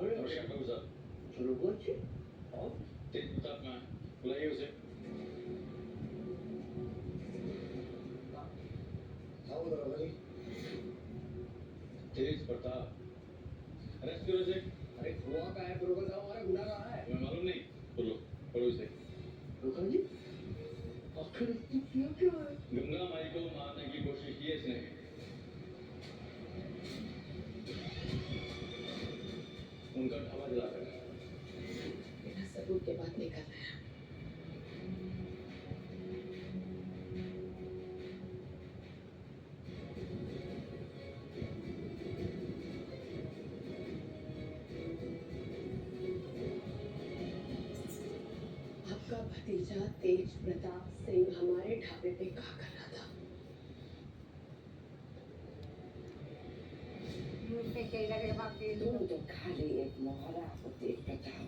नमस्कार बाबू साहब। चलो वो अच्छे और तेज प्रताप कहाँ है? बुलाइए उसे। हाँ वो दरोगा जी। तेज प्रताप, अरेस्ट करो इसे। अरे हुआ क्या है दरोगा साहब, हमारा बुला रहा है। तुम्हें मालूम नहीं? बोलो, पढ़ो इसे। दरोगा जी आखिर इसने किया क्या है? गंगा माई को मारने की कोशिश की है इसने। उनका ढाबा जलाकर। बिना सबूत के बात नहीं करना है। आपका भतीजा तेज प्रताप सिंह हमारे ढाबे पे क्या कर रहा था? तुम तो खाली एक मोहरा हो तेज प्रताप।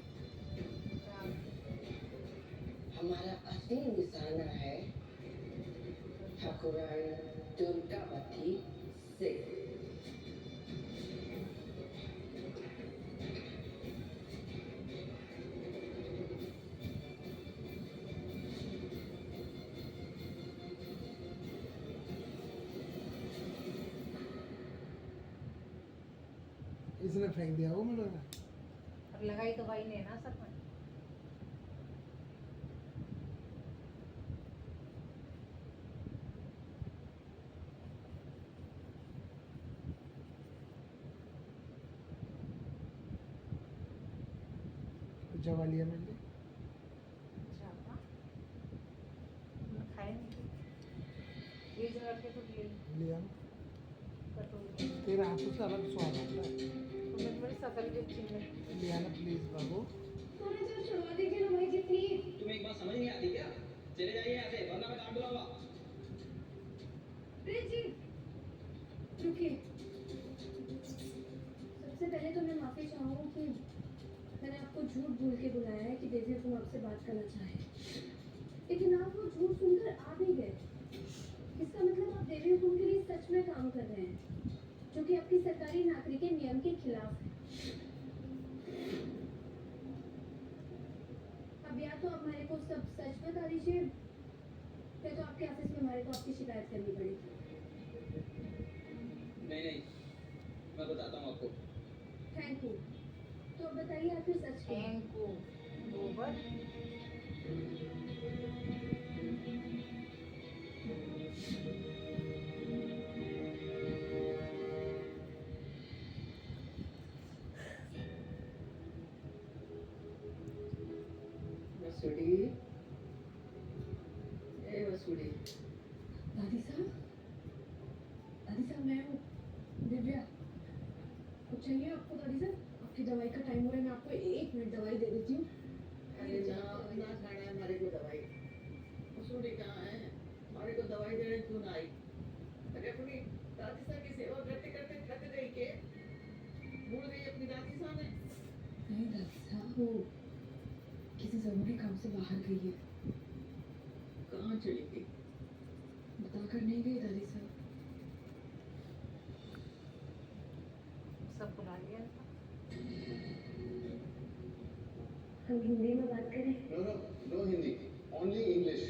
हमारा असली निशाना है ठाकुराइन दुर्गावती सिंह। इसने फेंक दिया वो मुझे। अब लगाई तो भाई ने ना सर में। जवालिया में ले अच्छा हाँ मैं खाए नहीं ये जो रखे तो ले लिया ना। कटोरी तेरे हाथों से अलग स्वाद आता है। तो मैं बड़ी सकल के छीन में लिया ना प्लीज बाबू। थोड़ा सा छुड़वा दीजिए ना भाई जी प्लीज। तुम्हें एक बात समझ नहीं आती क्या? चले जाइए यहाँ से वरना मैं काम बुलाऊंगा। प्लीज जी रुकिए। सबसे पहले तो मैं माफी चाहूँगी कि मैंने आपको झूठ बोल के बुलाया है कि देवी तुम आपसे बात करना चाहे, लेकिन आप वो झूठ सुनकर आ भी गए। इसका मतलब आप देवी हुकुम के लिए सच में काम कर रहे हैं, जो कि आपकी सरकारी नौकरी के नियम के खिलाफ है। अब या तो आप हमारे को सब सच बता दीजिए या तो आपके ऑफिस में हमारे को आपकी शिकायत करनी पड़ेगी। नहीं, मैं बताता हूँ आपको। Thank you. तो अब बताइए आखिर सच क्या है? को गोबर वसूड़ी ए वसूड़ी। दादी साहब मैं हूँ दिव्या। कुछ चाहिए आपको दादी साहब? आपकी दवाई का टाइम हो रहा है, मैं आपको 1 मिनट दवाई दे देती हूँ। अरे ना ना खाना है हमारे को दवाई। वसूड़ी कहाँ है? हमारे को दवाई देने क्यों ना आई? अरे अपनी दादी साहब की सेवा करते करते थक गई के भूल गई अपनी दादी साहब ने। नहीं दादी साहब, वो किसी जरूरी काम से बाहर गई है। कहाँ चली गई? बताकर नहीं गई दादी साहब। सब बुला लिया था। हम हिंदी में बात करें? No Hindi, only English.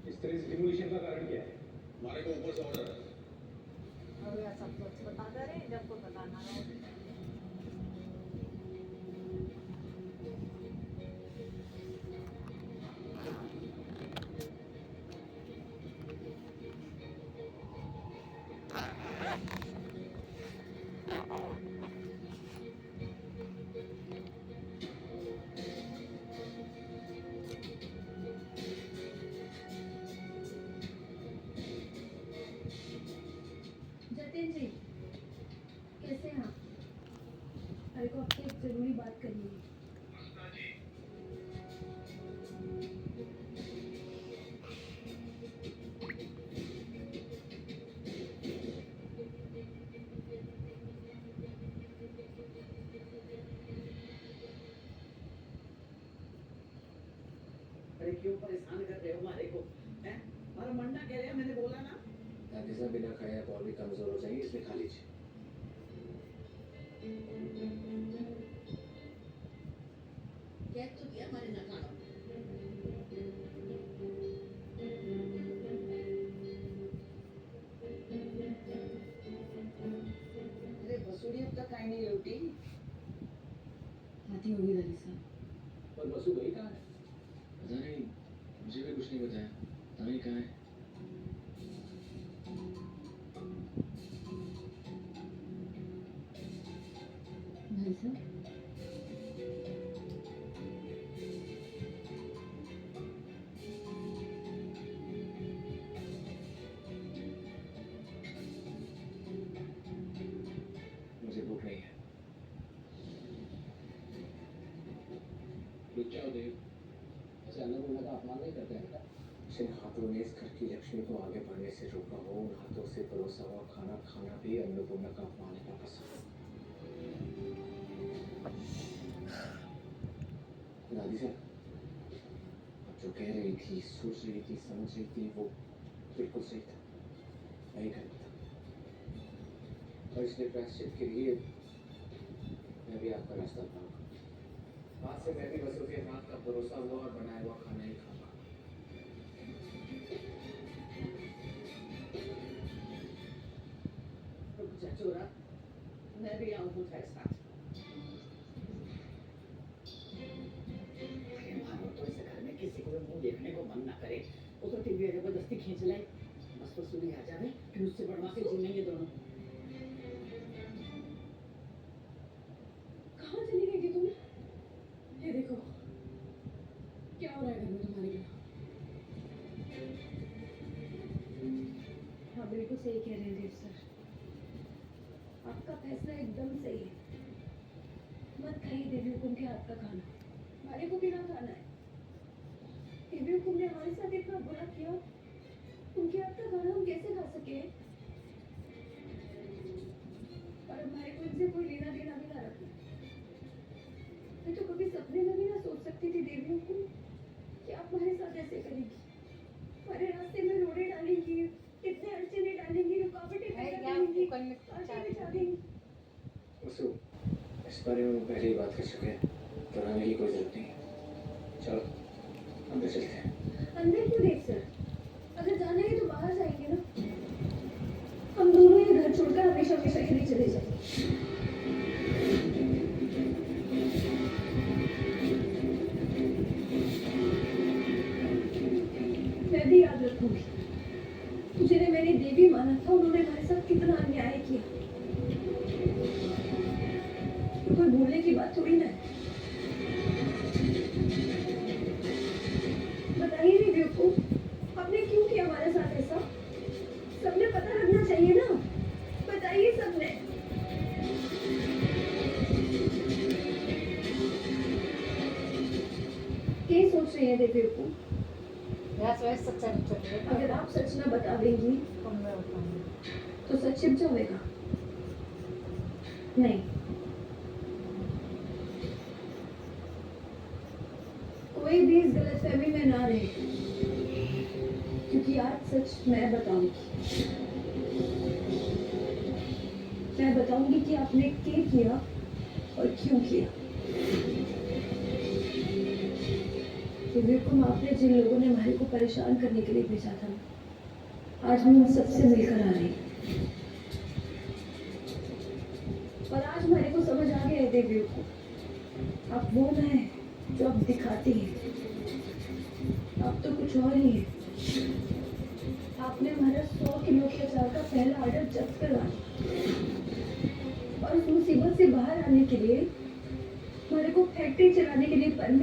इस तरह से डिमोलिशन का कारण क्या है? हमारे को ऊपर से ऑर्डर है। अब यह सब कुछ बता दे रहे जब को बताना रहो। जतिन जी कैसे हैं आप? मेरे को आपसे एक जरूरी बात करनी है। क्यों परेशान कर रहे हो हमारे को? हैं? हमारा मरना कह रहे हैं, मैंने बोला ना। दादी साहब बिना खाए आप और भी कमजोर हो जाएंगे, इसलिए खा लीजिए। क्या तो किया हमारे ना खाना। अरे बसूड़ी अब तक आई नहीं लौटी। आती होगी दादी साहब। पर बसु गई कहाँ है? पता नहीं, मुझे भी कुछ नहीं बताया। पता नहीं कहाँ है। भाई साहब मुझे भूख नहीं है। रुक जाओ देव, ऐसे अन्नपूर्णा का अपमान नहीं करते हैं बेटा। जिन हाथों ने इस घर की लक्ष्मी को आगे बढ़ने से रोका हो, उन हाथों से परोसा हुआ खाना खाना भी अन्नपूर्णा का अपमान है पापा साहब। दादी साहब, आप जो कह रही थी, सोच रही थी, समझ रही थी, वो बिल्कुल सही था। मैं ही गलत था। और इसलिए प्रायश्चित के लिए मैं भी आपका रास्ता अपनाऊंगा। आज से मैं भी बसों के हाथ का भरोसा हुआ और बनाया हुआ खाना ही खाऊंगा। चचोरा, मैं भी आऊँ तेरे साथ। अरे मानो तो इस घर में किसी को भी मुंह देखने को मन ना करे, वो तो टीवी जबरदस्ती खींच लाए। बस वसूली आ जावे, फिर उससे बढ़वा के जिएंगे दोनों। कहाँ चली गई थी तुम? ये देखो क्या हो रहा है घर में तुम्हारे बिना। हाँ बिल्कुल सही कह रहे हैं देव सर, आपका फैसला एकदम सही है। मत खाइए देवी हुकुम के हाथ का खाना, हमारे को भी ना खाना है। देवी हुकुम ने हमारे साथ इतना बुरा किया, उनके हाथ का खाना हम कैसे खा सके? और हमारे को इनसे कोई लेना देना भी ना रखना। मैं तो कभी सपने में भी ना सोच सकती थी देवी हुकुम कि आप हमारे साथ ऐसे करेंगी, हमारे रास्ते में रोड़े डालेंगी, इतने अड़चने डालेंगी, रुकावटें पैदा करेंगी, आगे बिछा देंगी। बसु, इस बारे में हम पहले ही बात कर चुके हैं, दोहराने की कोई जरूरत नहीं है। चलो अंदर चलते हैं। अंदर क्यों देव सर? अगर जाना है तो बाहर जाएंगे ना। हम दोनों ये घर छोड़कर हमेशा हमेशा के लिए चले जाएंगे। मैं भी याद रखूंगी, जिन्हें मैंने देवी माना था उन्होंने हमारे साथ कितना अन्याय किया। तो कोई भूलने की बात थोड़ी ना है। बताइए देवी को, आपने क्यों किया हमारे साथ ऐसा? सबने पता लगना चाहिए ना, बताइए सबने। क्या सोच रही है देवी को? सच्चा नहीं अगर आप सच ना बता देंगी तो सच छिप जाएगा। नहीं, कोई भी इस गलतफहमी में ना रहे, क्योंकि आज सच मैं बताऊंगी। मैं बताऊंगी कि आपने क्या किया और क्यों किया। विवेकम, आपने जिन लोगों ने हमारे को परेशान करने के लिए भेजा था, आज मैं उन सबसे मिलकर आ रही हूँ। और आज हमारे को समझ आ गया है देवी को, आप वो ना है जो आप दिखाती हैं, आप तो कुछ और ही है। आपने हमारा 100 किलो के अचार का पहला ऑर्डर जब्त करवा दिया और उस मुसीबत से बाहर आने के लिए हमारे को फैक्ट्री चलाने के लिए परमिट